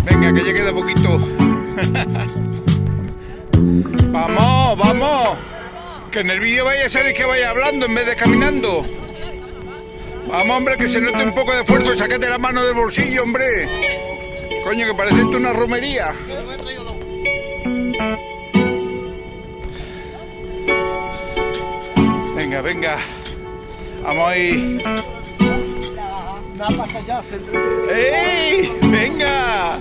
Venga, que ya queda poquito. Vamos, vamos. Que en el vídeo vaya a salir que vaya hablando en vez de caminando. Vamos, hombre, que se note un poco de esfuerzo. Sácate la mano del bolsillo, hombre. Coño, que parece esto una romería. Venga, venga. Vamos ahí. Nada pasa ya, ¡Ey! ¡Venga!